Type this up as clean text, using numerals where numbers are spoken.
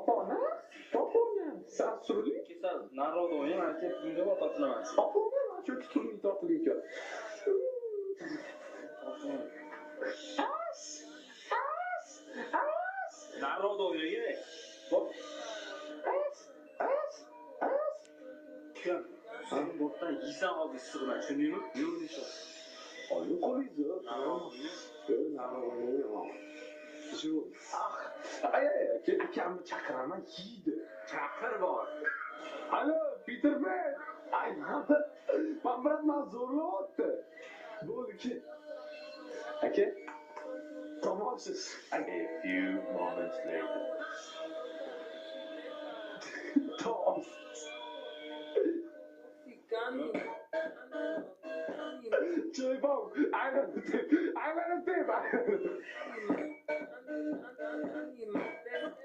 Opona? Opona? Sasurli? Kesa nariroqda o'ynang, aka bunga bor tortinaman. Opona mana shu turli tortilgan ekan. As! As! As! Nariroqda o'ynang. Hop. As! As! As! Sen bortdan yeysan hozir issiqdan, tushundingmi? Yo'lingcha. Oyi qo'ydi. Shu. Ay, kamni chaqiraman, yeydi. Chaqir bor. Alo, Peter Pan. Ay, man bilan zo'rlayapti. Bo'ldi ki. Aka, tomosiz. A few moments later.